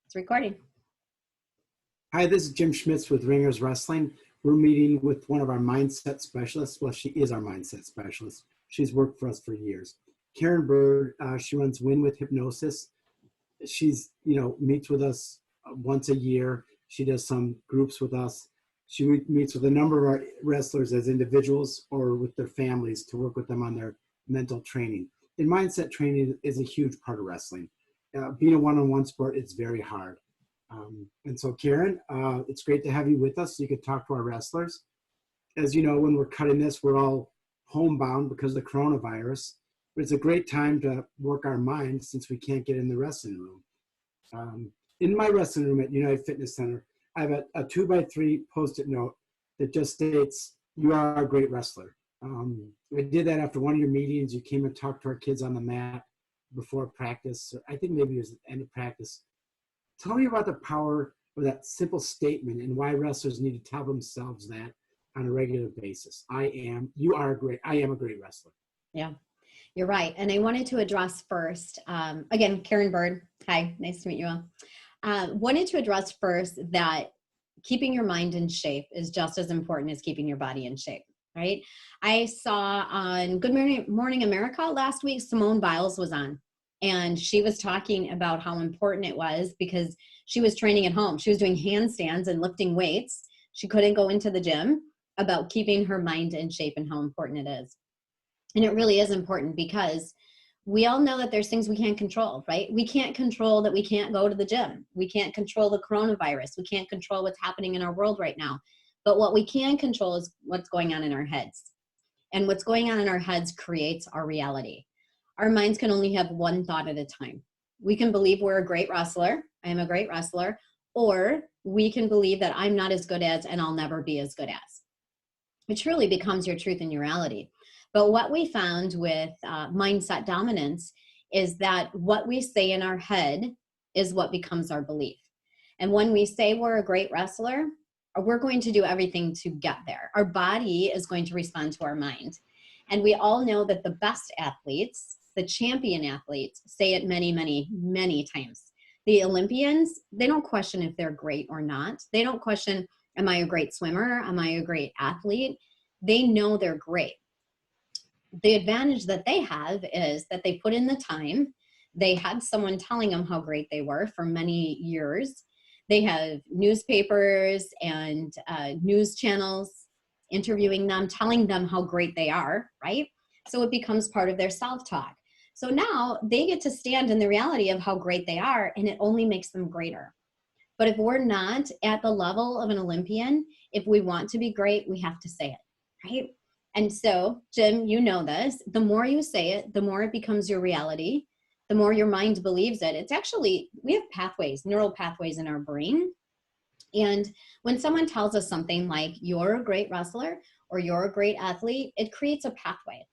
It's recording. Hi, this is Jim Schmitz with Ringers Wrestling. We're meeting with one of our mindset specialists. Well, she is our mindset specialist. She's worked for us for years. Caryn Bird, she runs Win With Hypnosis. She's, meets with us once a year. She does some groups with us. She meets with a number of our wrestlers as individuals or with their families to work with them on their mental training. And mindset training is a huge part of wrestling. Being a one-on-one sport, it's very hard. And so, Caryn, it's great to have you with us so you could talk to our wrestlers. As you know, when we're cutting this, we're all homebound because of the coronavirus. But it's a great time to work our minds since we can't get in the wrestling room. In my wrestling room at United Fitness Center, I have a 2x3 Post-it note that just states, "You are a great wrestler." I did that after one of your meetings. You came and talked to our kids on the mat before practice. I think maybe it was the end of practice. Tell me about the power of that simple statement and why wrestlers need to tell themselves that on a regular basis. I am a great wrestler. Yeah, you're right. And I wanted to address first, again, Caryn Bird. Hi, nice to meet you all. Wanted to address first that keeping your mind in shape is just as important as keeping your body in shape, right? I saw on Good Morning America last week, Simone Biles was on. And she was talking about how important it was because she was training at home. She was doing handstands and lifting weights. She couldn't go into the gym, about keeping her mind in shape and how important it is. And it really is important because we all know that there's things we can't control, right? We can't control that we can't go to the gym. We can't control the coronavirus. We can't control what's happening in our world right now. But what we can control is what's going on in our heads. And what's going on in our heads creates our reality. Our minds can only have one thought at a time. We can believe we're a great wrestler. I am a great wrestler. Or we can believe that I'm not as good as and I'll never be as good as. It truly becomes your truth and your reality. But what we found with mindset dominance is that what we say in our head is what becomes our belief. And when we say we're a great wrestler, we're going to do everything to get there. Our body is going to respond to our mind. And we all know that the best athletes, the champion athletes, say it many, many, many times. The Olympians, they don't question if they're great or not. They don't question, am I a great swimmer? Am I a great athlete? They know they're great. The advantage that they have is that they put in the time. They had someone telling them how great they were for many years. They have newspapers and news channels interviewing them, telling them how great they are, right? So it becomes part of their self-talk. So now they get to stand in the reality of how great they are, and it only makes them greater. But if we're not at the level of an Olympian, if we want to be great, we have to say it, right? And so, Jim, you know this, the more you say it, the more it becomes your reality, the more your mind believes it. It's actually, we have pathways, neural pathways in our brain. And when someone tells us something like, you're a great wrestler or you're a great athlete, it creates a pathway.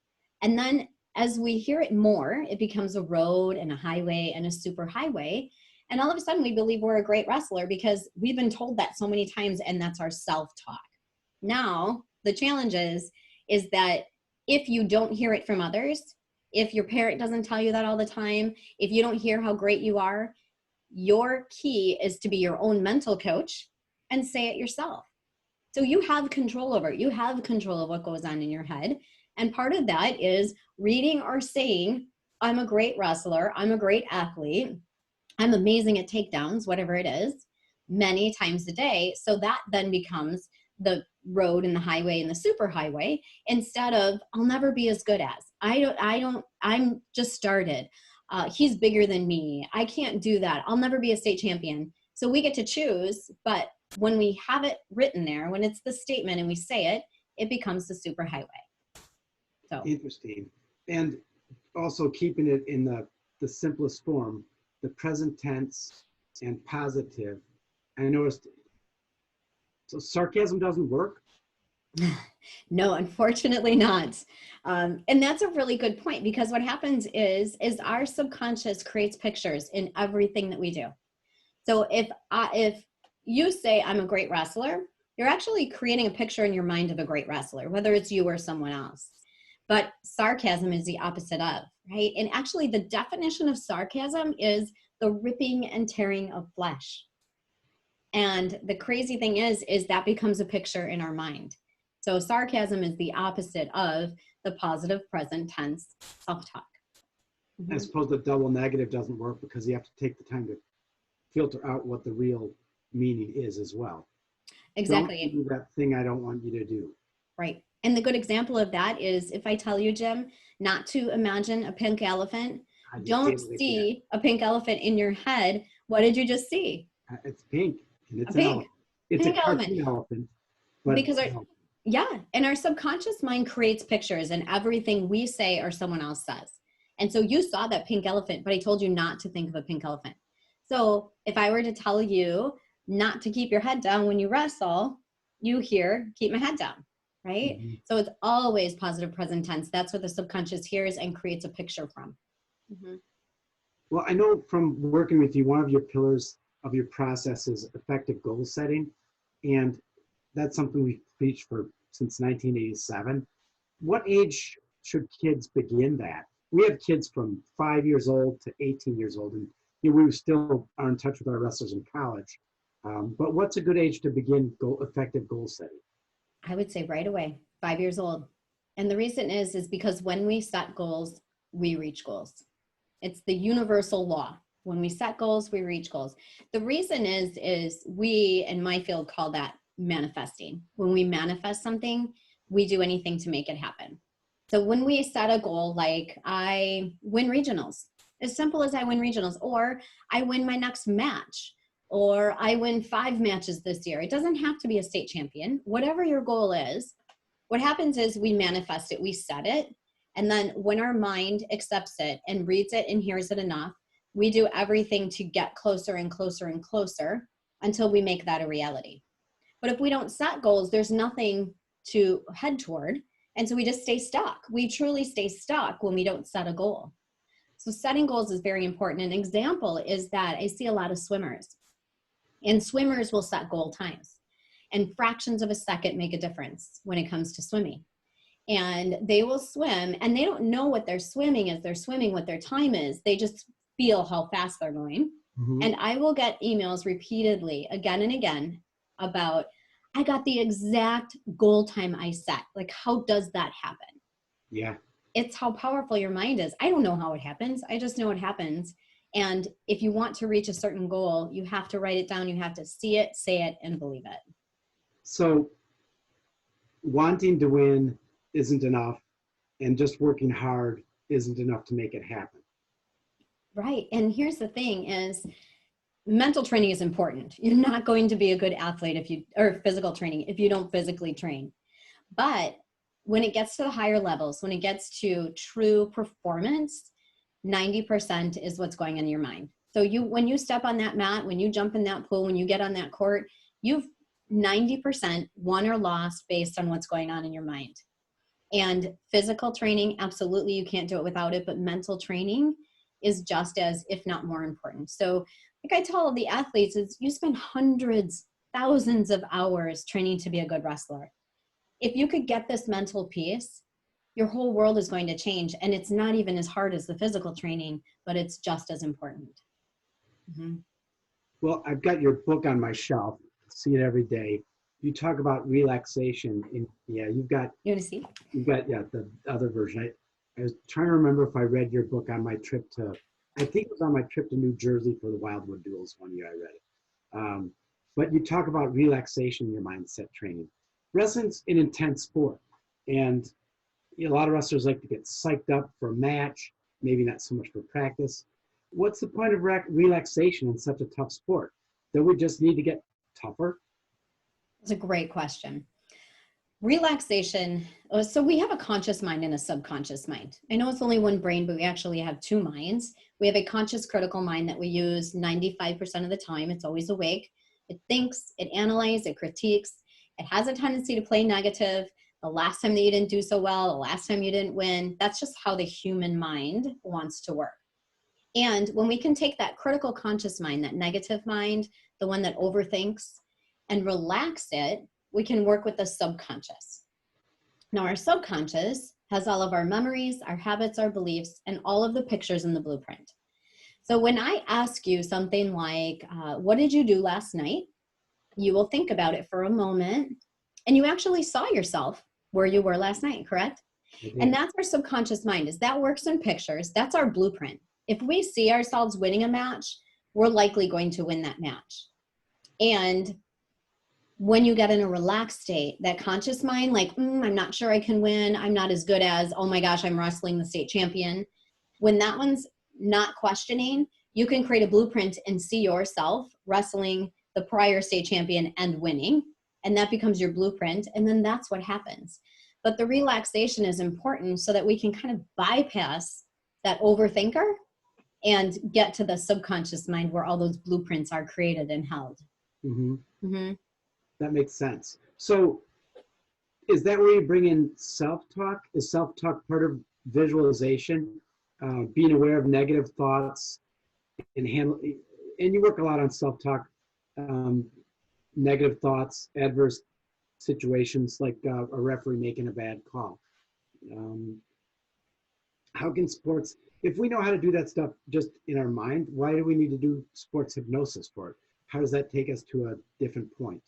And then as we hear it more, it becomes a road and a highway and a super highway. And all of a sudden we believe we're a great wrestler because we've been told that so many times, and that's our self-talk. Now, the challenge is that if you don't hear it from others, if your parent doesn't tell you that all the time, if you don't hear how great you are, your key is to be your own mental coach and say it yourself. So you have control over it. You have control of what goes on in your head. And part of that is reading or saying, I'm a great wrestler, I'm a great athlete, I'm amazing at takedowns, whatever it is, many times a day. So that then becomes the road and the highway and the super highway, instead of, I'll never be as good as, I'm just started. He's bigger than me. I can't do that. I'll never be a state champion. So we get to choose, but when we have it written there, when it's the statement and we say it, it becomes the super highway. So interesting. And also keeping it in the simplest form, the present tense and positive. I noticed, so sarcasm doesn't work? No, unfortunately not. And that's a really good point, because what happens is our subconscious creates pictures in everything that we do. So if you say I'm a great wrestler, you're actually creating a picture in your mind of a great wrestler, whether it's you or someone else. But sarcasm is the opposite of, right? And actually the definition of sarcasm is the ripping and tearing of flesh. And the crazy thing is that becomes a picture in our mind. So sarcasm is the opposite of the positive present tense self-talk. I suppose the double negative doesn't work because you have to take the time to filter out what the real meaning is as well. Exactly. Don't do that thing I don't want you to do. Right. And the good example of that is if I tell you, Jim, not to imagine a pink elephant, don't see a pink elephant in your head. What did you just see? It's pink. And it's a an pink. elephant. It's pink a cartoon elephant. But, because and our subconscious mind creates pictures, and everything we say or someone else says. And so you saw that pink elephant, but I told you not to think of a pink elephant. So if I were to tell you not to keep your head down when you wrestle, you hear, keep my head down, right? Mm-hmm. So it's always positive present tense. That's what the subconscious hears and creates a picture from. Mm-hmm. Well, I know from working with you, one of your pillars of your process is effective goal setting. And that's something we've preached for since 1987. What age should kids begin that? We have kids from 5 years old to 18 years old, and we still are in touch with our wrestlers in college. But what's a good age to begin effective goal setting? I would say right away, 5 years old. And the reason is because when we set goals, we reach goals. It's the universal law. When we set goals, we reach goals. The reason is we, in my field, call that manifesting. When we manifest something, we do anything to make it happen. So when we set a goal, like I win regionals, as simple as I win regionals, or I win my next match, or I win 5 matches this year. It doesn't have to be a state champion. Whatever your goal is, what happens is we manifest it, we set it, and then when our mind accepts it and reads it and hears it enough, we do everything to get closer and closer and closer until we make that a reality. But if we don't set goals, there's nothing to head toward. And so we just stay stuck. We truly stay stuck when we don't set a goal. So setting goals is very important. An example is that I see a lot of swimmers, and swimmers will set goal times. And fractions of a second make a difference when it comes to swimming. And they will swim, and they don't know what they're swimming as they're swimming, what their time is. They just feel how fast they're going. Mm-hmm. And I will get emails repeatedly, again and again, about, I got the exact goal time I set. Like, how does that happen? Yeah. It's how powerful your mind is. I don't know how it happens. I just know it happens. And if you want to reach a certain goal, you have to write it down. You have to see it, say it, and believe it. So wanting to win isn't enough, and just working hard isn't enough to make it happen. Right. And here's the thing is, mental training is important. You're not going to be a good athlete or physical training if you don't physically train. But when it gets to the higher levels, when it gets to true performance, 90% is what's going on in your mind. So when you step on that mat, when you jump in that pool, when you get on that court, you've 90% won or lost based on what's going on in your mind. And physical training, absolutely, you can't do it without it, but mental training is just as, if not more important. So like I tell all the athletes, is you spend hundreds, thousands of hours training to be a good wrestler. If you could get this mental piece, your whole world is going to change. And it's not even as hard as the physical training, but it's just as important. Mm-hmm. Well, I've got your book on my shelf. I see it every day. You talk about relaxation. You want to see? You've got the other version. I was trying to remember if I read your book on my trip I think it was on my trip to New Jersey for the Wildwood Duels one year I read it. But you talk about relaxation in your mindset training. Wrestling's an intense sport, and a lot of wrestlers like to get psyched up for a match, maybe not so much for practice. What's the point of relaxation in such a tough sport? Don't we just need to get tougher? That's a great question. Relaxation. So we have a conscious mind and a subconscious mind. I know it's only one brain, but we actually have 2 minds. We have a conscious critical mind that we use 95% of the time. It's always awake. It thinks, it analyzes, it critiques. It has a tendency to play negative. The last time that you didn't do so well, the last time you didn't win, that's just how the human mind wants to work. And when we can take that critical conscious mind, that negative mind, the one that overthinks, and relax it, we can work with the subconscious. Now, our subconscious has all of our memories, our habits, our beliefs, and all of the pictures in the blueprint. So when I ask you something like, what did you do last night? You will think about it for a moment, and you actually saw yourself where you were last night, correct? I And did. that's our subconscious mind, is that works in pictures. That's our blueprint. If we see ourselves winning a match, we're likely going to win that match. And when you get in a relaxed state, that conscious mind, like, I'm not sure I can win. I'm not as good as, oh my gosh, I'm wrestling the state champion. When that one's not questioning, you can create a blueprint and see yourself wrestling the prior state champion and winning. And that becomes your blueprint. And then that's what happens. But the relaxation is important so that we can kind of bypass that overthinker and get to the subconscious mind where all those blueprints are created and held. Hmm. Mm-hmm. That makes sense. So is that where you bring in self-talk? Is self-talk part of visualization? Being aware of negative thoughts and and you work a lot on self-talk, um, negative thoughts, adverse situations like a referee making a bad call. Um, how can sports, if we know how to do that stuff just in our mind, why do we need to do sports hypnosis for it? How does that take us to a different point?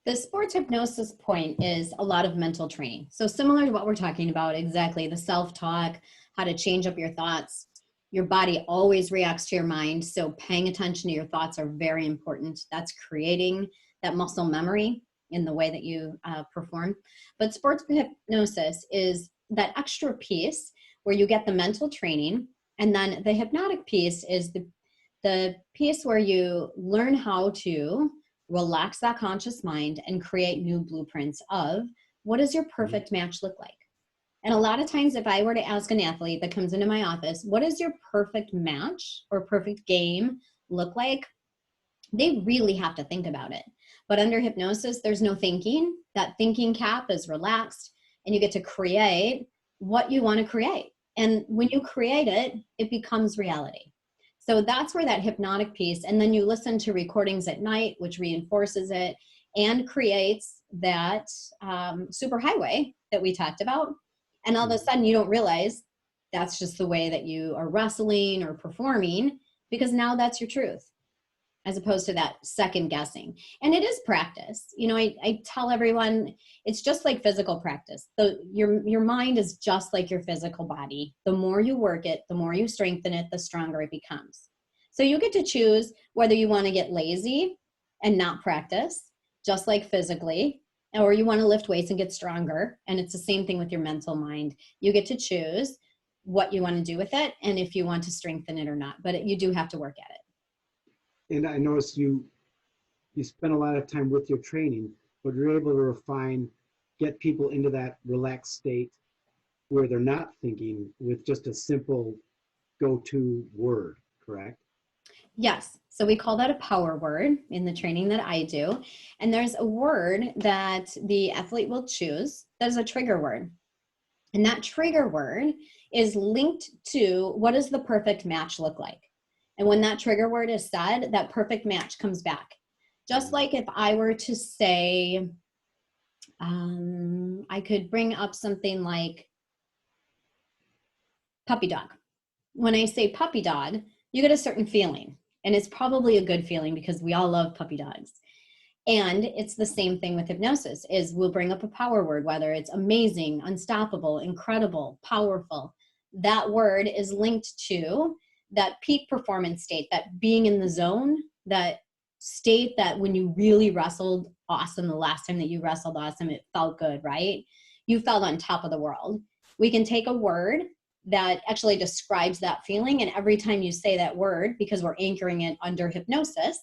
The sports hypnosis point is a lot of mental training. So similar to what we're talking about, exactly, the self-talk, how to change up your thoughts. Your body always reacts to your mind, so paying attention to your thoughts are very important. That's creating that muscle memory in the way that you perform. But sports hypnosis is that extra piece where you get the mental training, and then the hypnotic piece is the piece where you learn how to relax that conscious mind and create new blueprints of what does your perfect match look like? And a lot of times, if I were to ask an athlete that comes into my office, what does your perfect match or perfect game look like? They really have to think about it. But under hypnosis, there's no thinking. That thinking cap is relaxed, and you get to create what you want to create. And when you create it, it becomes reality. So that's where that hypnotic piece, and then you listen to recordings at night, which reinforces it and creates that superhighway that we talked about. And all of a sudden, you don't realize that's just the way that you are wrestling or performing, because now that's your truth, as opposed to that second guessing. And it is practice. You know, I tell everyone it's just like physical practice. So your mind is just like your physical body. The more you work it, the more you strengthen it, the stronger it becomes. So you get to choose whether you want to get lazy and not practice, just like physically, or you want to lift weights and get stronger. And it's the same thing with your mental mind. You get to choose what you want to do with it and if you want to strengthen it or not. But you do have to work at it. And I noticed you spend a lot of time with your training, but you're able to refine, get people into that relaxed state where they're not thinking with just a simple go-to word, correct? Yes. So we call that a power word in the training that I do. And there's a word that the athlete will choose that is a trigger word. And that trigger word is linked to what does the perfect match look like? And when that trigger word is said, that perfect match comes back. Just like if I were to say, I could bring up something like puppy dog. When I say puppy dog, you get a certain feeling. And it's probably a good feeling because we all love puppy dogs. And it's the same thing with hypnosis is we'll bring up a power word, whether it's amazing, unstoppable, incredible, powerful. That word is linked to that peak performance state, that being in the zone, that state that when you really wrestled awesome, the last time that you wrestled awesome, it felt good, right? You felt on top of the world. We can take a word that actually describes that feeling. And every time you say that word, because we're anchoring it under hypnosis,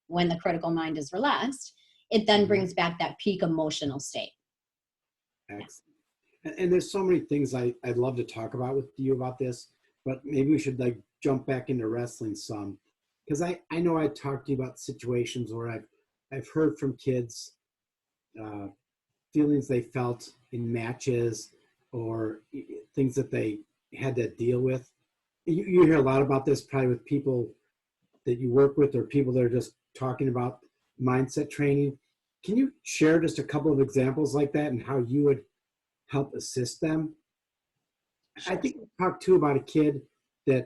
when the critical mind is relaxed, it then brings back that peak emotional state. Excellent. And there's so many things I'd love to talk about with you about this, but maybe we should like jump back into wrestling some. Because I know I talked to you about situations where I've heard from kids feelings they felt in matches or things that they had to deal with. You hear a lot about this probably with people that you work with or people that are just talking about mindset training. Can you share just a couple of examples like that and how you would help assist them? Sure. I think we talked too about a kid that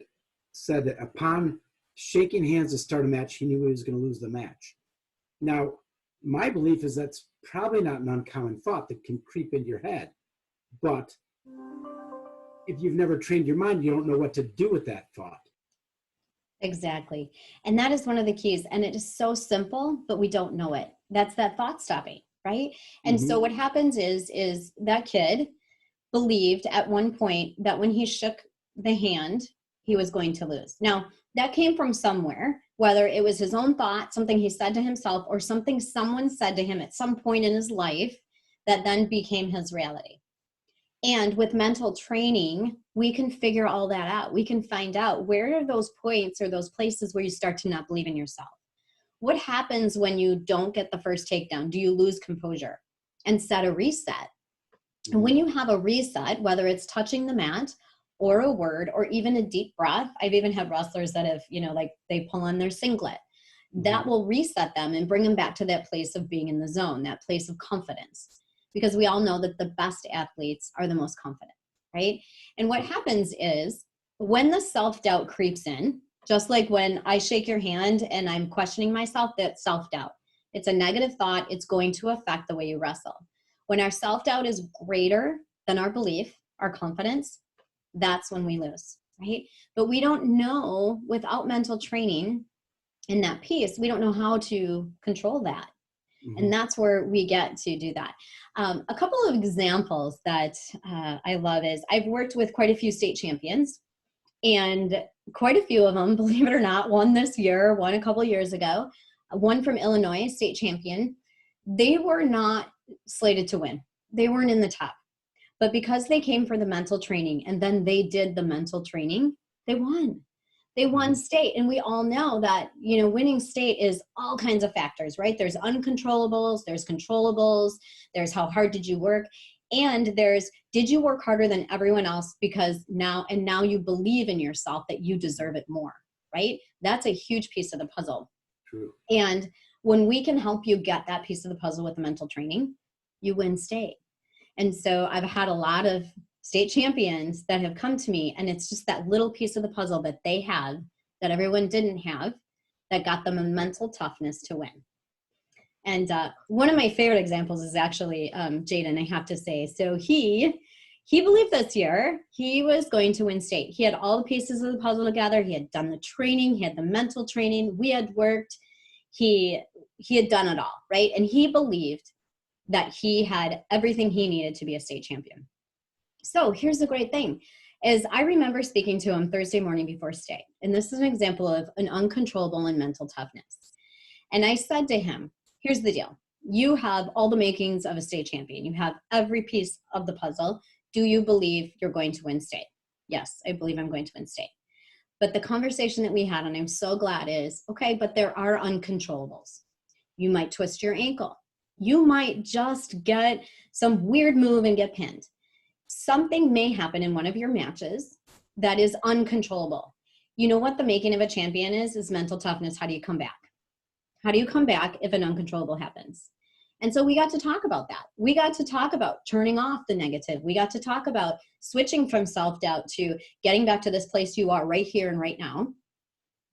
said that upon shaking hands to start a match, he knew he was going to lose the match. Now, my belief is that's probably not an uncommon thought that can creep into your head. But if you've never trained your mind, you don't know what to do with that thought. Exactly. And that is one of the keys. And it is so simple, but we don't know it. That's that thought stopping, right? And so what happens is that kid believed at one point that when he shook the hand, he was going to lose. Now, that came from somewhere, whether it was his own thought, something he said to himself, or something someone said to him at some point in his life that then became his reality. And with mental training, we can figure all that out. We can find out where are those points or those places where you start to not believe in yourself. What happens when you don't get the first takedown? Do you lose composure and set a reset? And when you have a reset, whether it's touching the mat or a word or even a deep breath, I've even had wrestlers that have, like they pull on their singlet, that will reset them and bring them back to that place of being in the zone, that place of confidence. Because we all know that the best athletes are the most confident, right? And what happens is when the self-doubt creeps in, just like when I shake your hand and I'm questioning myself, that's self-doubt. It's a negative thought. It's going to affect the way you wrestle. When our self-doubt is greater than our belief, our confidence, that's when we lose, right? But we don't know, without mental training in that piece, we don't know how to control that. And that's where we get to do that. A couple of examples that I love is I've worked with quite a few state champions, and quite a few of them, believe it or not, won this year, won a couple of years ago, one from Illinois, state champion. They were not slated to win. They weren't in the top. But because they came for the mental training and then they did the mental training, they won. They won state. And we all know that, winning state is all kinds of factors, right? There's uncontrollables, there's controllables, there's how hard did you work, and there's did you work harder than everyone else because now you believe in yourself that you deserve it more, right? That's a huge piece of the puzzle. True. And when we can help you get that piece of the puzzle with the mental training, you win state. And so I've had a lot of state champions that have come to me, and it's just that little piece of the puzzle that they have that everyone didn't have that got them a mental toughness to win. And one of my favorite examples is actually Jaden, I have to say. So he believed this year he was going to win state. He had all the pieces of the puzzle together. He had done the training. He had the mental training. We had worked. He had done it all, right? And he believed that he had everything he needed to be a state champion. So here's the great thing is I remember speaking to him Thursday morning before state. And this is an example of an uncontrollable and mental toughness. And I said to him, here's the deal. You have all the makings of a state champion. You have every piece of the puzzle. Do you believe you're going to win state? Yes, I believe I'm going to win state. But the conversation that we had, and I'm so glad, is, okay, but there are uncontrollables. You might twist your ankle. You might just get some weird move and get pinned. Something may happen in one of your matches that is uncontrollable. You know what the making of a champion is mental toughness. How do you come back? How do you come back if an uncontrollable happens? And so we got to talk about that. We got to talk about turning off the negative. We got to talk about switching from self-doubt to getting back to this place you are right here and right now.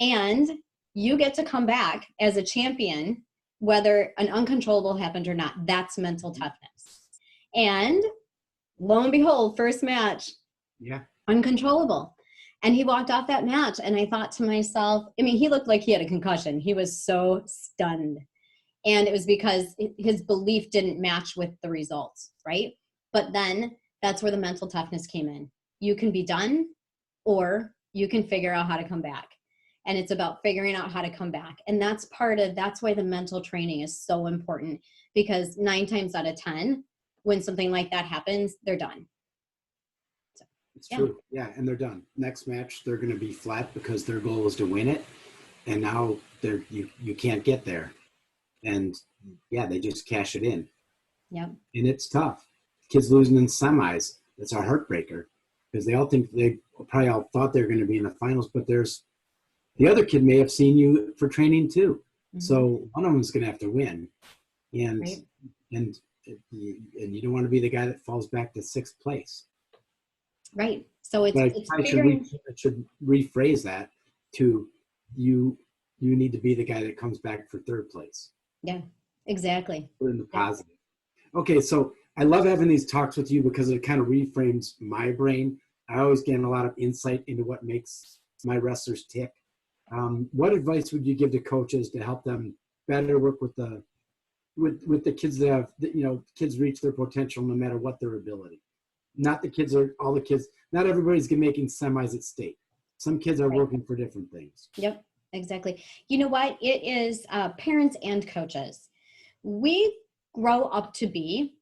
And you get to come back as a champion, whether an uncontrollable happened or not. That's mental toughness. And lo and behold, first match, uncontrollable. And he walked off that match, and I thought to myself, he looked like he had a concussion. He was so stunned. And it was because his belief didn't match with the results, right? But then that's where the mental toughness came in. You can be done, or you can figure out how to come back. And it's about figuring out how to come back. And that's why the mental training is so important, because 9 times out of 10, when something like that happens, they're done. So, it's true. Yeah, and they're done. Next match, they're going to be flat because their goal was to win it. And now you can't get there. And they just cash it in. Yep. And it's tough. Kids losing in semis, that's a heartbreaker, because they probably all thought they were going to be in the finals, but the other kid may have seen you for training too. Mm-hmm. So one of them is going to have to win. And you don't want to be the guy that falls back to 6th place. Right. So But it's I figuring. should rephrase that to you. You need to be the guy that comes back for third place. Yeah, exactly. Put in the Yep. positive. Okay, so I love having these talks with you because it kind of reframes my brain. I always gain a lot of insight into what makes my wrestlers tick. What advice would you give to coaches to help them better work with the kids that have, kids reach their potential no matter what their ability? Not the kids are all the kids. Not everybody's making semis at state. Some kids are Right. working for different things. Yep, exactly. You know what? It is parents and coaches. We grow up to be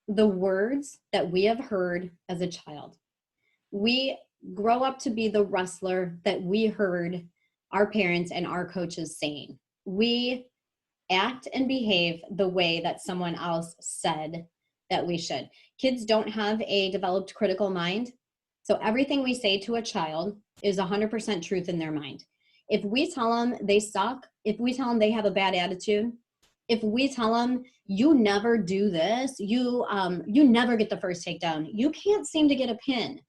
the words that we have heard as a child. We grow up to be the wrestler that we heard our parents and our coaches saying. We act and behave the way that someone else said that we should. Kids don't have a developed critical mind. So everything we say to a child is 100% truth in their mind. If we tell them they suck, if we tell them they have a bad attitude, if we tell them you never do this, you never get the first takedown, you can't seem to get a pin,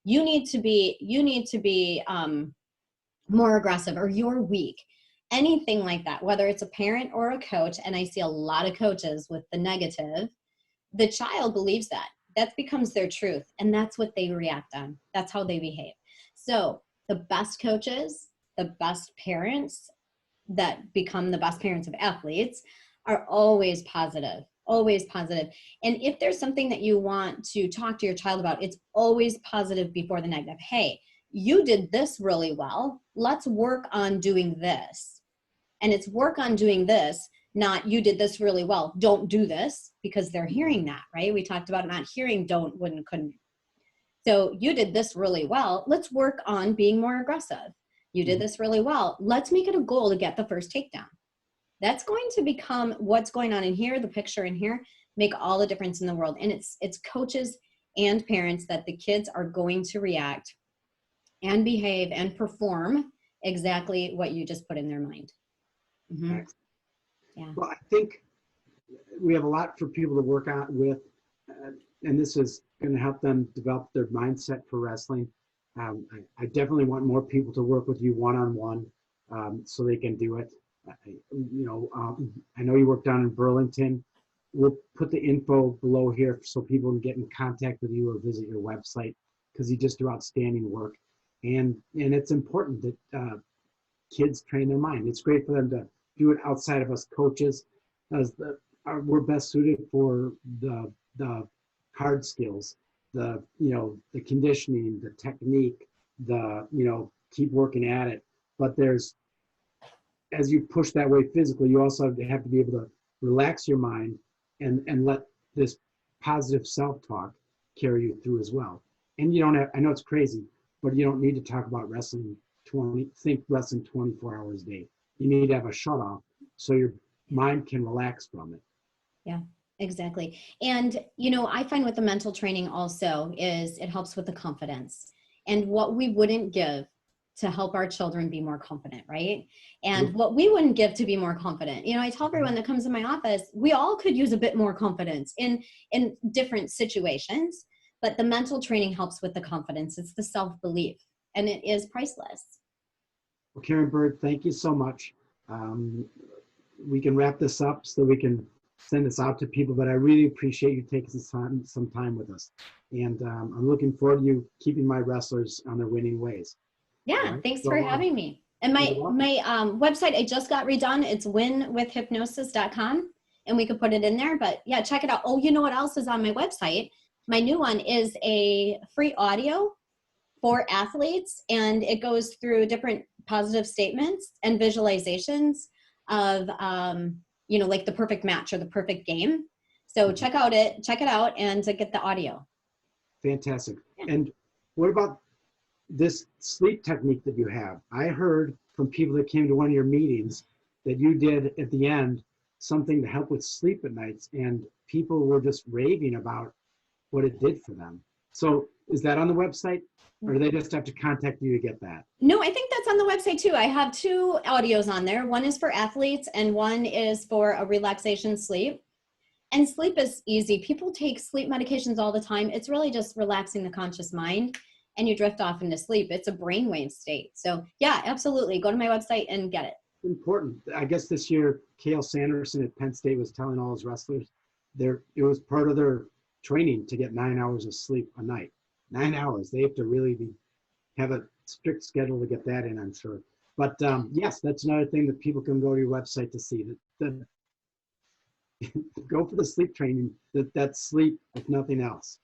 you need to be more aggressive, or you're weak, anything like that, whether it's a parent or a coach. And I see a lot of coaches with the negative. The child believes that becomes their truth, and that's what they react on. That's how they behave. So the best coaches, the best parents that become the best parents of athletes are always positive, always positive. And if there's something that you want to talk to your child about, it's always positive before the negative. Hey, you did this really well. Let's work on doing this. And it's work on doing this, not you did this really well, don't do this, because they're hearing that, right? We talked about not hearing don't, wouldn't, couldn't. So you did this really well. Let's work on being more aggressive. You did this really well. Let's make it a goal to get the first takedown. That's going to become what's going on in here, the picture in here, make all the difference in the world. And it's coaches and parents that the kids are going to react and behave and perform exactly what you just put in their mind. Mm-hmm. Yeah. Well, I think we have a lot for people to work out with, and this is going to help them develop their mindset for wrestling. I definitely want more people to work with you one-on-one, so they can do it. I know you work down in Burlington. We'll put the info below here so people can get in contact with you or visit your website, because you just do outstanding work. And it's important that kids train their mind. It's great for them to do it outside of us coaches, as we're best suited for the hard skills, the conditioning, the technique, keep working at it. But as you push that way physically, you also have to be able to relax your mind and let this positive self-talk carry you through as well. And you don't have, I know it's crazy, but you don't need to talk about wrestling 24 hours a day. You need to have a shut off so your mind can relax from it. Yeah, exactly. And, I find with the mental training also is it helps with the confidence and what we wouldn't give to help our children be more confident, right? And what we wouldn't give to be more confident. I tell everyone that comes in my office, we all could use a bit more confidence in different situations, but the mental training helps with the confidence. It's the self-belief, and it is priceless. Well, Caryn Bird, thank you so much. We can wrap this up so we can send this out to people, but I really appreciate you taking some time with us. And I'm looking forward to you keeping my wrestlers on their winning ways. Yeah, right. Thanks for having me. And my website, I just got redone. It's winwithhypnosis.com, and we could put it in there. But yeah, check it out. Oh, you know what else is on my website? My new one is a free audio for athletes, and it goes through different positive statements and visualizations of, like the perfect match or the perfect game. So check it out and to get the audio. Fantastic. Yeah. And what about this sleep technique that you have? I heard from people that came to one of your meetings that you did at the end something to help with sleep at nights, and people were just raving about what it did for them. So is that on the website, or do they just have to contact you to get that? No, I think that's on the website too. I have 2 audios on there. One is for athletes and one is for a relaxation sleep. And sleep is easy. People take sleep medications all the time. It's really just relaxing the conscious mind and you drift off into sleep. It's a brainwave state. So yeah, absolutely. Go to my website and get it. Important. I guess this year, Cale Sanderson at Penn State was telling all his wrestlers it was part of their training to get 9 hours of sleep a night. 9 hours. They have to really have a strict schedule to get that in, I'm sure. But yes, that's another thing that people can go to your website to see. That go for the sleep training. That's sleep, if nothing else.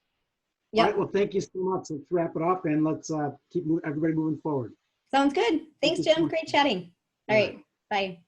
Yep. All right. Well, thank you so much. Let's wrap it up and let's keep everybody moving forward. Sounds good. Thanks, Jim. Great chatting. All right. Bye.